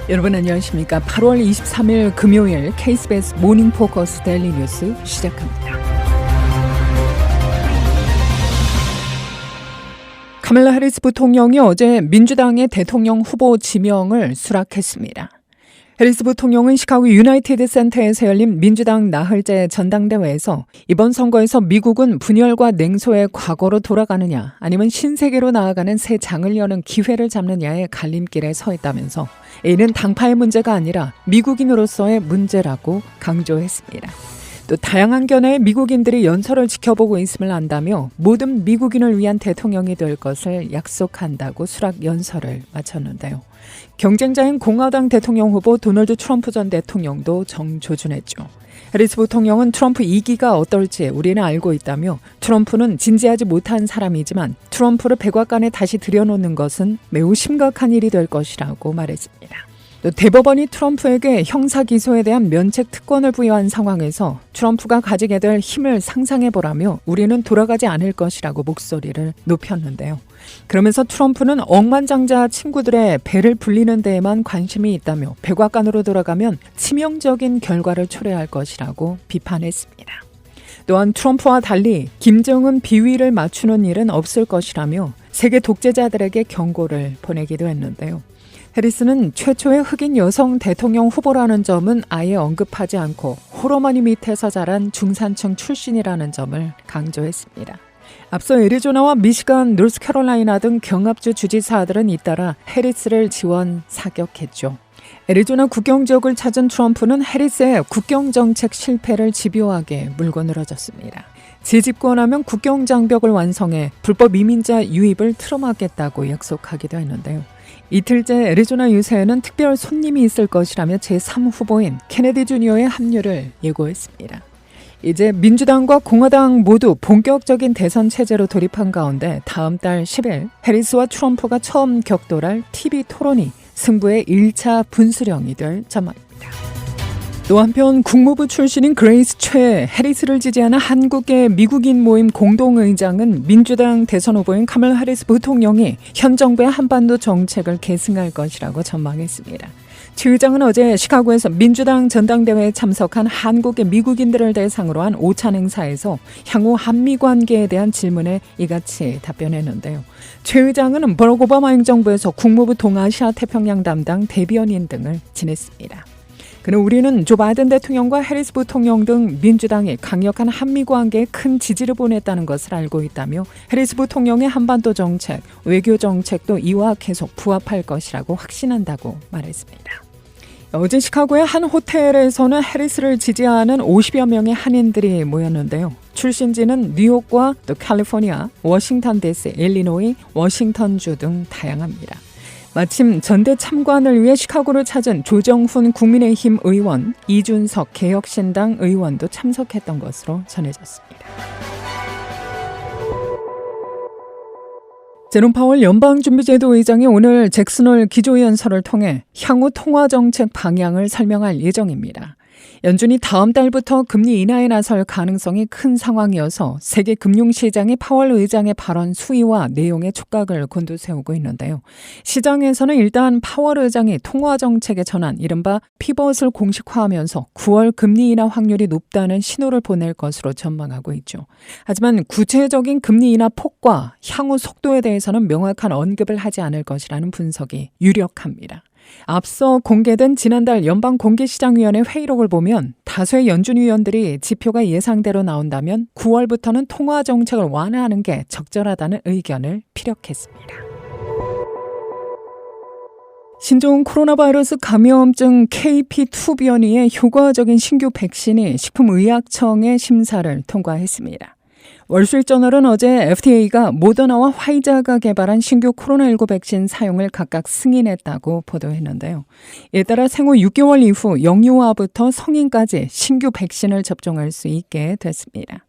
여러분 안녕하십니까? 8월 23일 금요일 KBS 모닝 포커스 데일리 뉴스 시작합니다. 카멀라 해리스 부통령이 어제 민주당의 대통령 후보 지명을 수락했습니다. 해리스 부통령은 시카고 유나이티드 센터에서 열린 민주당 나흘째 전당대회에서 이번 선거에서 미국은 분열과 냉소의 과거로 돌아가느냐 아니면 신세계로 나아가는 새 장을 여는 기회를 잡느냐의 갈림길에 서 있다면서 이는 당파의 문제가 아니라 미국인으로서의 문제라고 강조했습니다. 또 다양한 견해의 미국인들이 연설을 지켜보고 있음을 안다며 모든 미국인을 위한 대통령이 될 것을 약속한다고 수락 연설을 마쳤는데요. 경쟁자인 공화당 대통령 후보 도널드 트럼프 전 대통령도 정조준했죠. 해리스 부통령은 트럼프 2기가 어떨지 우리는 알고 있다며 트럼프는 진지하지 못한 사람이지만 트럼프를 백악관에 다시 들여놓는 것은 매우 심각한 일이 될 것이라고 말했습니다. 또 대법원이 트럼프에게 형사기소에 대한 면책 특권을 부여한 상황에서 트럼프가 가지게 될 힘을 상상해보라며 우리는 돌아가지 않을 것이라고 목소리를 높였는데요. 그러면서 트럼프는 억만장자 친구들의 배를 불리는 데에만 관심이 있다며 백악관으로 돌아가면 치명적인 결과를 초래할 것이라고 비판했습니다. 또한 트럼프와 달리 김정은 비위를 맞추는 일은 없을 것이라며 세계 독재자들에게 경고를 보내기도 했는데요. 해리스는 최초의 흑인 여성 대통령 후보라는 점은 아예 언급하지 않고 홀어머니 밑에서 자란 중산층 출신이라는 점을 강조했습니다. 앞서 애리조나와 미시간, 노스캐롤라이나 등 경합주 주지사들은 잇따라 해리스를 지원 사격했죠. 애리조나 국경 지역을 찾은 트럼프는 해리스의 국경 정책 실패를 집요하게 물고 늘어졌습니다. 재집권하면 국경 장벽을 완성해 불법 이민자 유입을 틀어막겠다고 약속하기도 했는데요. 이틀째 애리조나 유세에는 특별 손님이 있을 것이라며 제3후보인 케네디 주니어의 합류를 예고했습니다. 이제 민주당과 공화당 모두 본격적인 대선 체제로 돌입한 가운데 다음 달 10일 해리스와 트럼프가 처음 격돌할 TV 토론이 승부의 1차 분수령이 될 전망입니다. 또 한편 국무부 출신인 그레이스 최 해리스를 지지하는 한국의 미국인 모임 공동의장은 민주당 대선 후보인 카멀라 해리스 부통령이 현 정부의 한반도 정책을 계승할 것이라고 전망했습니다. 최 의장은 어제 시카고에서 민주당 전당대회에 참석한 한국의 미국인들을 대상으로 한 오찬 행사에서 향후 한미 관계에 대한 질문에 이같이 답변했는데요. 최 의장은 버럭 오바마 행정부에서 국무부 동아시아 태평양 담당 대변인 등을 지냈습니다. 그는 우리는 조 바이든 대통령과 해리스 부통령 등 민주당이 강력한 한미 관계에 큰 지지를 보냈다는 것을 알고 있다며 해리스 부통령의 한반도 정책, 외교 정책도 이와 계속 부합할 것이라고 확신한다고 말했습니다. 어제 시카고의 한 호텔에서는 해리스를 지지하는 50여 명의 한인들이 모였는데요. 출신지는 뉴욕과 또 캘리포니아, 워싱턴 DC, 일리노이, 워싱턴주 등 다양합니다. 마침 전대 참관을 위해 시카고를 찾은 조정훈 국민의힘 의원, 이준석 개혁신당 의원도 참석했던 것으로 전해졌습니다. 제롬 파월 연방준비제도 의장이 오늘 잭슨홀 기조연설을 통해 향후 통화정책 방향을 설명할 예정입니다. 연준이 다음 달부터 금리 인하에 나설 가능성이 큰 상황이어서 세계 금융시장이 파월 의장의 발언 수위와 내용에 촉각을 곤두세우고 있는데요. 시장에서는 일단 파월 의장이 통화정책의 전환, 이른바 피벗을 공식화하면서 9월 금리 인하 확률이 높다는 신호를 보낼 것으로 전망하고 있죠. 하지만 구체적인 금리 인하 폭과 향후 속도에 대해서는 명확한 언급을 하지 않을 것이라는 분석이 유력합니다. 앞서 공개된 지난달 연방공개시장위원회 회의록을 보면 다수의 연준 위원들이 지표가 예상대로 나온다면 9월부터는 통화정책을 완화하는 게 적절하다는 의견을 피력했습니다. 신종 코로나 바이러스 감염증 KP2 변이의 효과적인 신규 백신이 식품의약청의 심사를 통과했습니다. 월스트리트저널은 어제 FDA가 모더나와 화이자가 개발한 신규 코로나19 백신 사용을 각각 승인했다고 보도했는데요. 이에 따라 생후 6개월 이후 영유아부터 성인까지 신규 백신을 접종할 수 있게 됐습니다.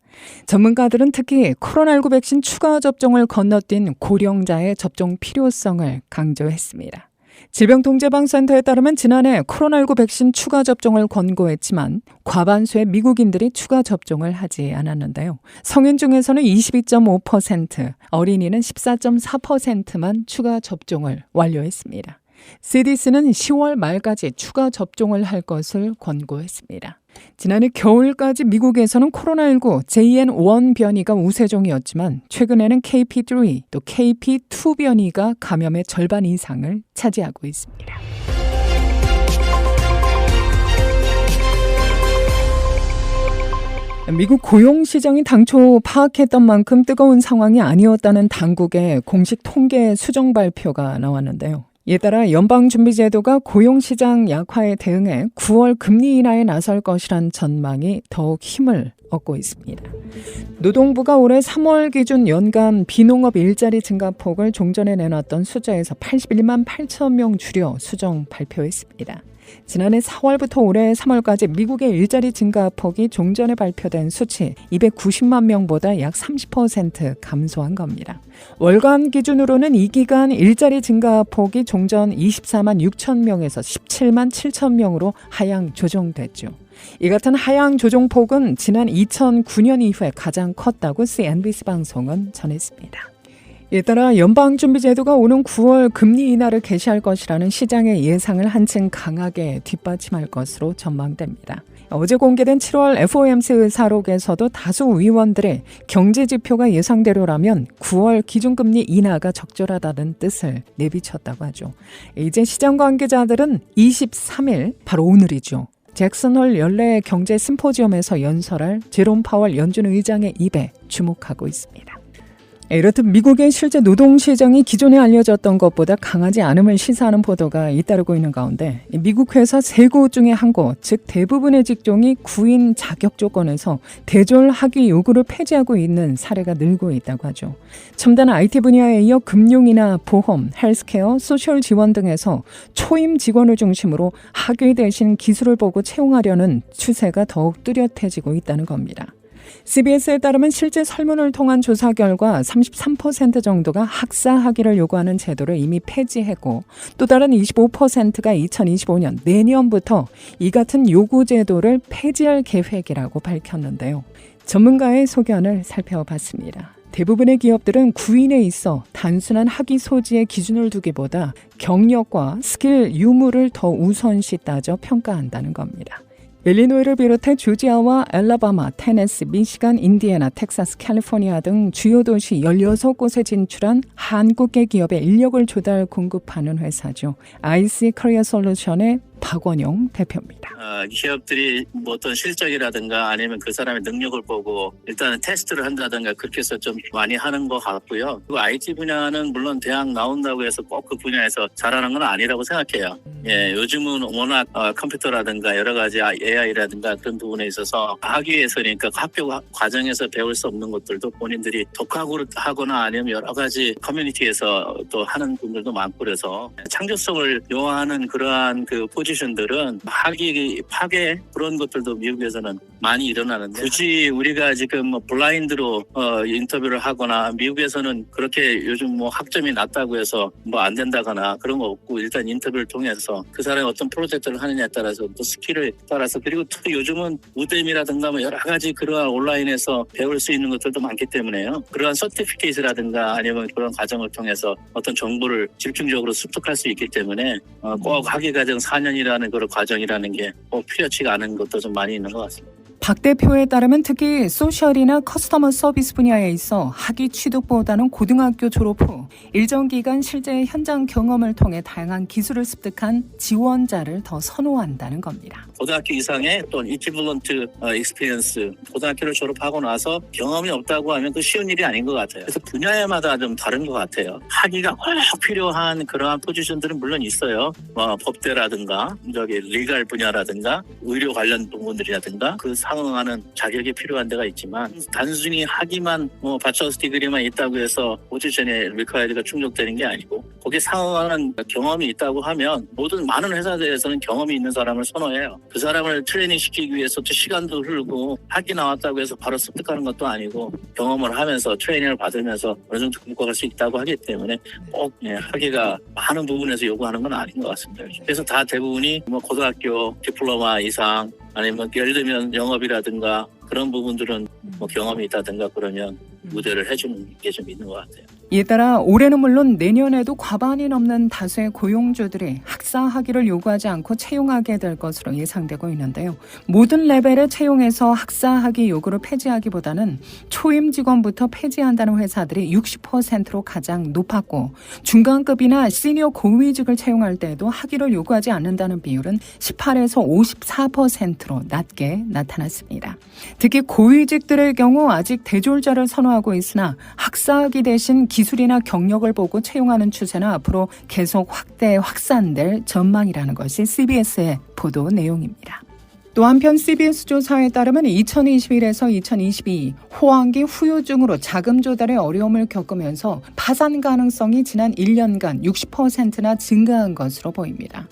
전문가들은 특히 코로나19 백신 추가 접종을 건너뛴 고령자의 접종 필요성을 강조했습니다. 질병통제방센터에 따르면 지난해 코로나19 백신 추가 접종을 권고했지만 과반수의 미국인들이 추가 접종을 하지 않았는데요. 성인 중에서는 22.5%, 어린이는 14.4%만 추가 접종을 완료했습니다. CDC는 10월 말까지 추가 접종을 할 것을 권고했습니다. 지난해 겨울까지 미국에서는 코로나19 JN1 변이가 우세종이었지만 최근에는 KP3 또 KP2 변이가 감염의 절반 이상을 차지하고 있습니다. 미국 고용시장이 당초 파악했던 만큼 뜨거운 상황이 아니었다는 당국의 공식 통계 수정 발표가 나왔는데요. 이에 따라 연방준비제도가 고용시장 약화에 대응해 9월 금리 인하에 나설 것이란 전망이 더욱 힘을 얻고 있습니다. 노동부가 올해 3월 기준 연간 비농업 일자리 증가폭을 종전에 내놨던 숫자에서 81만 8천 명 줄여 수정 발표했습니다. 지난해 4월부터 올해 3월까지 미국의 일자리 증가폭이 종전에 발표된 수치 290만 명보다 약 30% 감소한 겁니다. 월간 기준으로는 이 기간 일자리 증가폭이 종전 24만 6천 명에서 17만 7천 명으로 하향 조정됐죠. 이 같은 하향 조정폭은 지난 2009년 이후에 가장 컸다고 CNBC 방송은 전했습니다. 이에 따라 연방준비제도가 오는 9월 금리 인하를 개시할 것이라는 시장의 예상을 한층 강하게 뒷받침할 것으로 전망됩니다. 어제 공개된 7월 FOMC 의사록에서도 다수 의원들의 경제 지표가 예상대로라면 9월 기준금리 인하가 적절하다는 뜻을 내비쳤다고 하죠. 이제 시장 관계자들은 23일, 바로 오늘이죠. 잭슨홀 연례 경제 심포지엄에서 연설할 제롬 파월 연준 의장의 입에 주목하고 있습니다. 이렇듯 미국의 실제 노동시장이 기존에 알려졌던 것보다 강하지 않음을 시사하는 보도가 잇따르고 있는 가운데 미국 회사 3곳 중에 한 곳, 즉 대부분의 직종이 구인 자격 조건에서 대졸 학위 요구를 폐지하고 있는 사례가 늘고 있다고 하죠. 첨단 IT 분야에 이어 금융이나 보험, 헬스케어, 소셜 지원 등에서 초임 직원을 중심으로 학위 대신 기술을 보고 채용하려는 추세가 더욱 뚜렷해지고 있다는 겁니다. CBS에 따르면 실제 설문을 통한 조사 결과 33% 정도가 학사 학위를 요구하는 제도를 이미 폐지했고 또 다른 25%가 2025년 내년부터 이 같은 요구 제도를 폐지할 계획이라고 밝혔는데요. 전문가의 소견을 살펴봤습니다. 대부분의 기업들은 구인에 있어 단순한 학위 소지의 기준을 두기보다 경력과 스킬 유무를 더 우선시 따져 평가한다는 겁니다. 일리노이를 비롯해 조지아와 엘라바마, 테네시, 미시간, 인디애나, 텍사스, 캘리포니아 등 주요 도시 16곳에 진출한 한국계 기업의 인력을 조달 공급하는 회사죠. IC 커리어 솔루션의 박원용 대표입니다. 기업들이 뭐 어떤 실적이라든가 아니면 그 사람의 능력을 보고 일단은 테스트를 한다든가 그렇게 해서 좀 많이 하는 것 같고요. 그리고 IT 분야는 물론 대학 나온다고 해서 꼭 그 분야에서 잘하는 건 아니라고 생각해요. 예, 요즘은 워낙 컴퓨터라든가 여러 가지 AI라든가 그런 부분에 있어서 학위에서니까 학교 과정에서 배울 수 없는 것들도 본인들이 독학으로 하거나 아니면 여러 가지 커뮤니티에서 또 하는 분들도 많고 그래서 창조성을 요하는 그러한 그 포지션들은 학위 파괴 그런 것들도 미국에서는 많이 일어나는데 굳이 우리가 지금 뭐 블라인드로 인터뷰를 하거나 미국에서는 그렇게 요즘 뭐 학점이 낮다고 해서 뭐 안 된다거나 그런 거 없고 일단 인터뷰를 통해서 그 사람이 어떤 프로젝트를 하느냐에 따라서 또 스킬을 따라서 그리고 또 요즘은 우뎀이라든가 뭐 여러 가지 그러한 온라인에서 배울 수 있는 것들도 많기 때문에요. 그러한 서티피케이트라든가 아니면 그런 과정을 통해서 어떤 정보를 집중적으로 습득할 수 있기 때문에 꼭 학위 과정 4년이라는 그런 과정이라는 게 꼭 필요치가 않은 것도 좀 많이 있는 것 같습니다. 박 대표에 따르면 특히 소셜이나 커스터머 서비스 분야에 있어 학위 취득보다는 고등학교 졸업 후 일정 기간 실제 현장 경험을 통해 다양한 기술을 습득한 지원자를 더 선호한다는 겁니다. 고등학교 이상의 또 이퀴벌런트 익스피리언스 고등학교를 졸업하고 나서 경험이 없다고 하면 그 쉬운 일이 아닌 것 같아요. 그래서 분야마다 좀 다른 것 같아요. 학위가 꼭 필요한 그러한 포지션들은 물론 있어요. 법대라든가 리갈 분야라든가 의료 관련 부분들이라든가 그 상응하는 자격이 필요한 데가 있지만 단순히 학위만 바처스 디그리만 있다고 해서 포지션의 리콰이드가 충족되는 게 아니고 거기에 상응하는 경험이 있다고 하면 모든 많은 회사들에서는 경험이 있는 사람을 선호해요. 그 사람을 트레이닝 시키기 위해서 또 시간도 흐르고 학위 나왔다고 해서 바로 습득하는 것도 아니고 경험을 하면서 트레이닝을 받으면서 어느 정도 극복할 수 있다고 하기 때문에 꼭 학위가 많은 부분에서 요구하는 건 아닌 것 같습니다. 그래서 다 대부분이 고등학교 디플로마 이상 아니면 예를 들면 영업이라든가 그런 부분들은 경험이 있다든가 그러면 우대를 해주는 게 좀 있는 것 같아요. 이에 따라 올해는 물론 내년에도 과반이 넘는 다수의 고용주들이 학사 학위를 요구하지 않고 채용하게 될 것으로 예상되고 있는데요. 모든 레벨의 채용에서 학사 학위 요구를 폐지하기보다는 초임 직원부터 폐지한다는 회사들이 60%로 가장 높았고 중간급이나 시니어 고위직을 채용할 때에도 학위를 요구하지 않는다는 비율은 18에서 54%로 낮게 나타났습니다. 특히 고위직들의 경우 아직 대졸자를 선호하고 있으나 학사 학위 대신 기술이나 경력을 보고 채용하는 추세는 앞으로 계속 확산될 전망이라는 것이 CBS의 보도 내용입니다. 또 한편 CBS 조사에 따르면 2021에서 2022 호황기 후유증으로 자금 조달에 어려움을 겪으면서 파산 가능성이 지난 1년간 60%나 증가한 것으로 보입니다.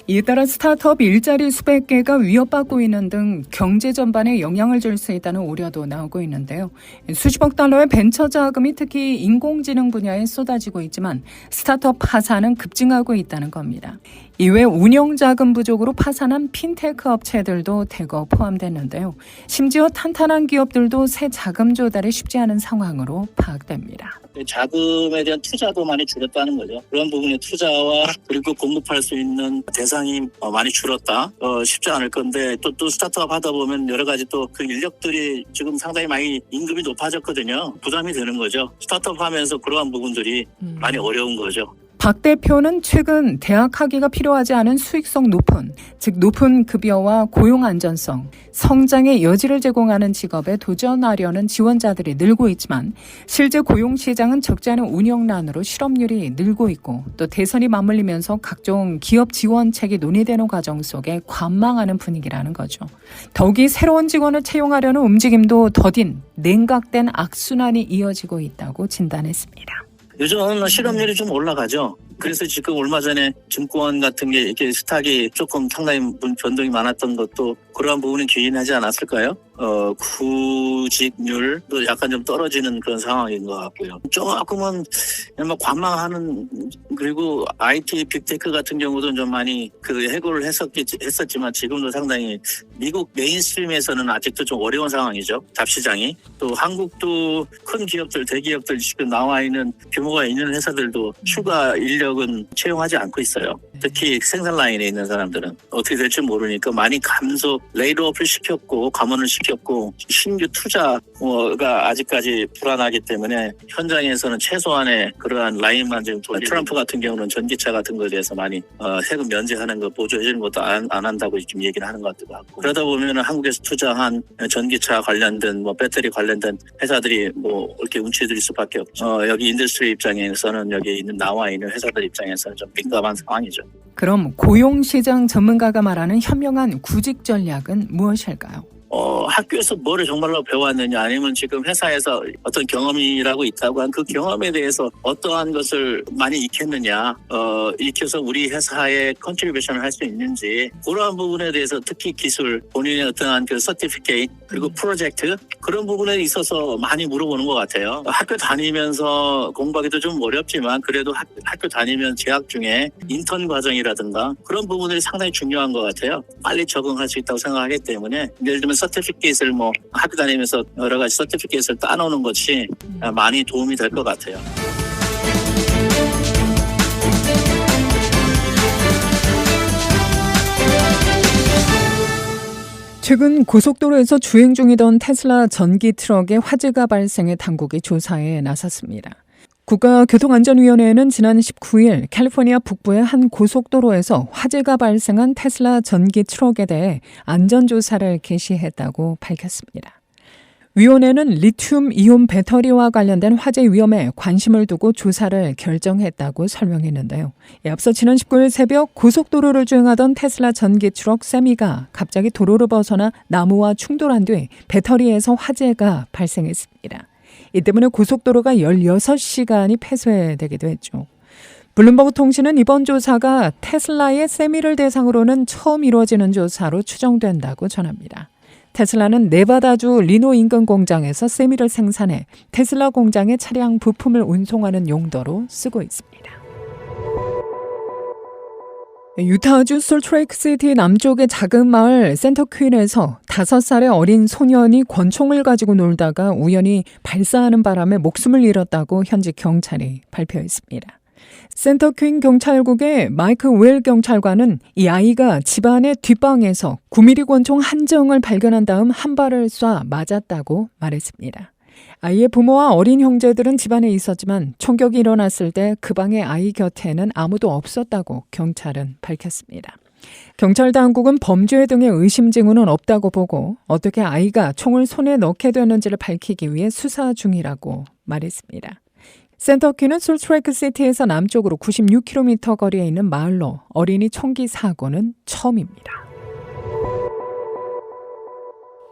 이에 따라 스타트업 일자리 수백 개가 위협받고 있는 등 경제 전반에 영향을 줄 수 있다는 우려도 나오고 있는데요. 수십억 달러의 벤처 자금이 특히 인공지능 분야에 쏟아지고 있지만 스타트업 파산은 급증하고 있다는 겁니다. 이외 운영 자금 부족으로 파산한 핀테크 업체들도 대거 포함됐는데요. 심지어 탄탄한 기업들도 새 자금 조달이 쉽지 않은 상황으로 파악됩니다. 자금에 대한 투자도 많이 줄었다는 거죠. 그런 부분의 투자와 그리고 공급할 수 있는 대상이 많이 줄었다. 쉽지 않을 건데 또 스타트업 하다 보면 여러 가지 또 그 인력들이 지금 상당히 많이 임금이 높아졌거든요. 부담이 되는 거죠. 스타트업 하면서 그러한 부분들이 많이 어려운 거죠. 박 대표는 최근 대학 학위가 필요하지 않은 수익성 높은, 즉 높은 급여와 고용 안전성, 성장의 여지를 제공하는 직업에 도전하려는 지원자들이 늘고 있지만 실제 고용 시장은 적지 않은 운영난으로 실업률이 늘고 있고 또 대선이 맞물리면서 각종 기업 지원책이 논의되는 과정 속에 관망하는 분위기라는 거죠. 더욱이 새로운 직원을 채용하려는 움직임도 더딘 냉각된 악순환이 이어지고 있다고 진단했습니다. 요즘은 실업률이 좀 올라가죠. 그래서 지금 얼마 전에 증권 같은 게 이렇게 스탁이 조금 상당히 변동이 많았던 것도 그러한 부분이 기인하지 않았을까요? 구직률도 약간 좀 떨어지는 그런 상황인 것 같고요. 조금은 관망하는, 그리고 IT 빅테크 같은 경우도 좀 많이 해고를 했었지만 지금도 상당히 미국 메인스트림에서는 아직도 좀 어려운 상황이죠. 잡시장이. 또 한국도 큰 기업들, 대기업들 지금 나와 있는 규모가 있는 회사들도 추가 인력은 채용하지 않고 있어요. 특히 생산 라인에 있는 사람들은 어떻게 될지 모르니까 많이 레이드오프를 시켰고 감원을 시켰고 신규 투자가 아직까지 불안하기 때문에 현장에서는 최소한의 그러한 라인만 지금 트럼프 같은 경우는 전기차 같은 것에 대해서 많이 세금 면제하는 거 보조해 주는 것도 안 한다고 지금 얘기를 하는 것 같고 그러다 보면 한국에서 투자한 전기차 관련된 배터리 관련된 회사들이 이렇게 운치해드릴 수밖에 없죠. 여기 인더스트리 입장에서는 여기 나와 있는 회사들 입장에서는 좀 민감한 상황이죠. 그럼 고용시장 전문가가 말하는 현명한 구직 전략은 무엇일까요? 학교에서 뭐를 정말로 배워왔느냐 아니면 지금 회사에서 어떤 경험이라고 있다고 한 그 경험에 대해서 어떠한 것을 많이 익혔느냐 익혀서 우리 회사에 컨트리뷰션을 할 수 있는지 그러한 부분에 대해서 특히 기술 본인의 어떠한 그 서티피케이트 그리고 프로젝트 그런 부분에 있어서 많이 물어보는 것 같아요. 학교 다니면서 공부하기도 좀 어렵지만 그래도 학교 다니면 재학 중에 인턴 과정이라든가 그런 부분들이 상당히 중요한 것 같아요. 빨리 적응할 수 있다고 생각하기 때문에 예를 들면 서티피케이트를 학교 다니면서 여러 가지 서티피케이트를 따놓는 것이 많이 도움이 될 것 같아요. 최근 고속도로에서 주행 중이던 테슬라 전기 트럭에 화재가 발생해 당국이 조사에 나섰습니다. 국가교통안전위원회는 지난 19일 캘리포니아 북부의 한 고속도로에서 화재가 발생한 테슬라 전기 트럭에 대해 안전조사를 개시했다고 밝혔습니다. 위원회는 리튬 이온 배터리와 관련된 화재 위험에 관심을 두고 조사를 결정했다고 설명했는데요. 앞서 지난 19일 새벽 고속도로를 주행하던 테슬라 전기 트럭 세미가 갑자기 도로를 벗어나 나무와 충돌한 뒤 배터리에서 화재가 발생했습니다. 이 때문에 고속도로가 16시간이 폐쇄되기도 했죠. 블룸버그 통신은 이번 조사가 테슬라의 세미를 대상으로는 처음 이루어지는 조사로 추정된다고 전합니다. 테슬라는 네바다주 리노 인근 공장에서 세미를 생산해 테슬라 공장에 차량 부품을 운송하는 용도로 쓰고 있습니다. 유타주 솔트레이크시티 남쪽의 작은 마을 센터퀸에서 5살의 어린 소년이 권총을 가지고 놀다가 우연히 발사하는 바람에 목숨을 잃었다고 현지 경찰이 발표했습니다. 센터퀸 경찰국의 마이크 웰 경찰관은 이 아이가 집안의 뒷방에서 9mm 권총 한 정을 발견한 다음 한 발을 쏴 맞았다고 말했습니다. 아이의 부모와 어린 형제들은 집안에 있었지만 총격이 일어났을 때 그 방의 아이 곁에는 아무도 없었다고 경찰은 밝혔습니다. 경찰 당국은 범죄 등의 의심 징후는 없다고 보고 어떻게 아이가 총을 손에 넣게 됐는지를 밝히기 위해 수사 중이라고 말했습니다. 센터퀸은 솔트레이크시티에서 남쪽으로 96km 거리에 있는 마을로 어린이 총기 사고는 처음입니다.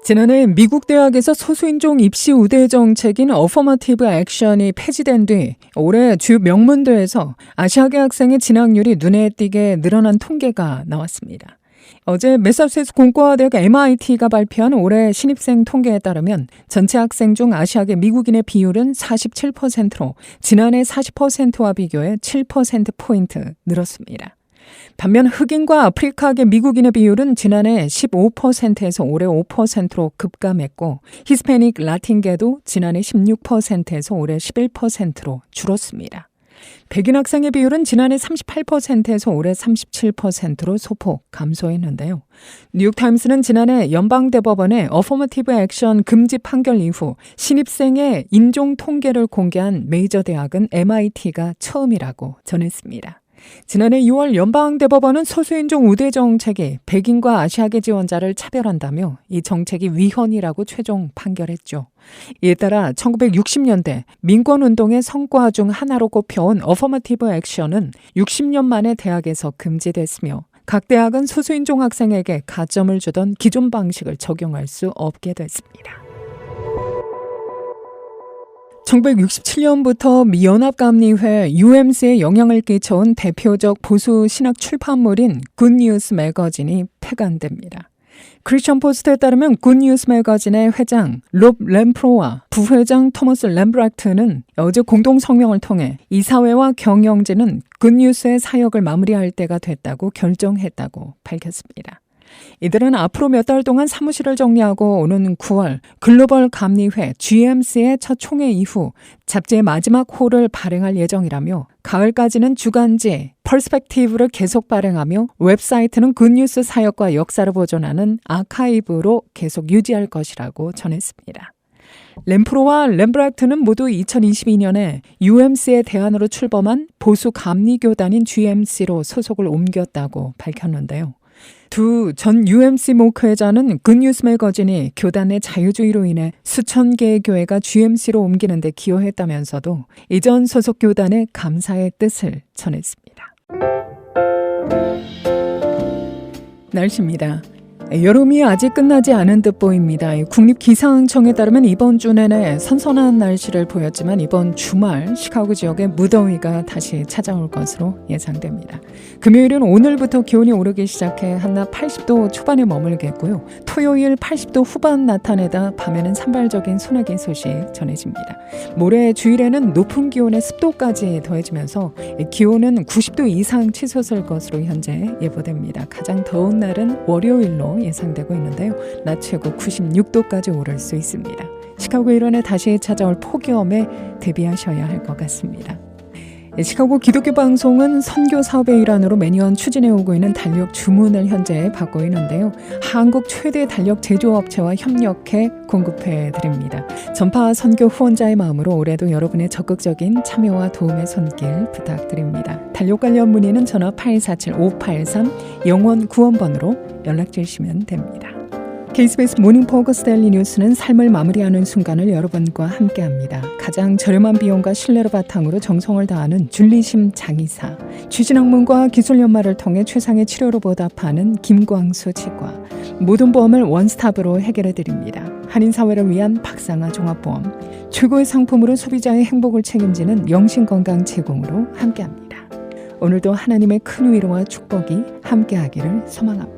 지난해 미국 대학에서 소수인종 입시 우대 정책인 어퍼머티브 액션이 폐지된 뒤 올해 주 명문대에서 아시아계 학생의 진학률이 눈에 띄게 늘어난 통계가 나왔습니다. 어제 매사추세츠 공과대학 MIT가 발표한 올해 신입생 통계에 따르면 전체 학생 중 아시아계 미국인의 비율은 47%로 지난해 40%와 비교해 7%포인트 늘었습니다. 반면 흑인과 아프리카계 미국인의 비율은 지난해 15%에서 올해 5%로 급감했고 히스패닉 라틴계도 지난해 16%에서 올해 11%로 줄었습니다. 백인 학생의 비율은 지난해 38%에서 올해 37%로 소폭 감소했는데요. 뉴욕타임스는 지난해 연방대법원의 어퍼머티브 액션 금지 판결 이후 신입생의 인종 통계를 공개한 메이저 대학은 MIT가 처음이라고 전했습니다. 지난해 6월 연방대법원은 소수인종 우대 정책이 백인과 아시아계 지원자를 차별한다며 이 정책이 위헌이라고 최종 판결했죠. 이에 따라 1960년대 민권운동의 성과 중 하나로 꼽혀온 어퍼머티브 액션은 60년 만에 대학에서 금지됐으며 각 대학은 소수인종 학생에게 가점을 주던 기존 방식을 적용할 수 없게 됐습니다. 1967년부터 미 연합감리회 UMC에 영향을 끼쳐온 대표적 보수 신학 출판물인 굿뉴스 매거진이 폐간됩니다. 크리스천 포스트에 따르면 굿뉴스 매거진의 회장 롭 램프로와 부회장 토머스 램브라트는 어제 공동 성명을 통해 이사회와 경영진은 굿뉴스의 사역을 마무리할 때가 됐다고 결정했다고 밝혔습니다. 이들은 앞으로 몇 달 동안 사무실을 정리하고 오는 9월 글로벌 감리회 GMC의 첫 총회 이후 잡지의 마지막 호를 발행할 예정이라며 가을까지는 주간지 퍼스펙티브를 계속 발행하며 웹사이트는 굿뉴스 사역과 역사를 보존하는 아카이브로 계속 유지할 것이라고 전했습니다. 램프로와 램브라트는 모두 2022년에 UMC의 대안으로 출범한 보수 감리교단인 GMC로 소속을 옮겼다고 밝혔는데요. 두 전 UMC 목회자는 굿뉴스 매거진이 교단의 자유주의로 인해 수천 개의 교회가 GMC로 옮기는 데 기여했다면서도 이전 소속 교단에 감사의 뜻을 전했습니다. 날씨입니다. 여름이 아직 끝나지 않은 듯 보입니다. 국립기상청에 따르면 이번 주 내내 선선한 날씨를 보였지만 이번 주말 시카고 지역에 무더위가 다시 찾아올 것으로 예상됩니다. 금요일은 오늘부터 기온이 오르기 시작해 한낮 80도 초반에 머물겠고요. 토요일 80도 후반 나타내다 밤에는 산발적인 소나기 소식 전해집니다. 모레 주일에는 높은 기온의 습도까지 더해지면서 기온은 90도 이상 치솟을 것으로 현재 예보됩니다. 가장 더운 날은 월요일로 예상되고 있는데요. 낮 최고 96도까지 오를 수 있습니다. 시카고 일원에 다시 찾아올 폭염에 대비하셔야 할 것 같습니다. 시카고 기독교 방송은 선교 사업의 일환으로 매년 추진해오고 있는 달력 주문을 현재 받고 있는데요. 한국 최대 달력 제조업체와 협력해 공급해 드립니다. 전파 선교 후원자의 마음으로 올해도 여러분의 적극적인 참여와 도움의 손길 부탁드립니다. 달력 관련 문의는 전화 847-583 영원 구원번으로 연락 주시면 됩니다. KBS 모닝 포커스 데일리 뉴스는 삶을 마무리하는 순간을 여러분과 함께합니다. 가장 저렴한 비용과 신뢰를 바탕으로 정성을 다하는 줄리심 장의사, 추진학문과 기술연마를 통해 최상의 치료로 보답하는 김광수 치과, 모든 보험을 원스톱으로 해결해드립니다. 한인사회를 위한 박상아 종합보험, 최고의 상품으로 소비자의 행복을 책임지는 영신건강 제공으로 함께합니다. 오늘도 하나님의 큰 위로와 축복이 함께하기를 소망합니다.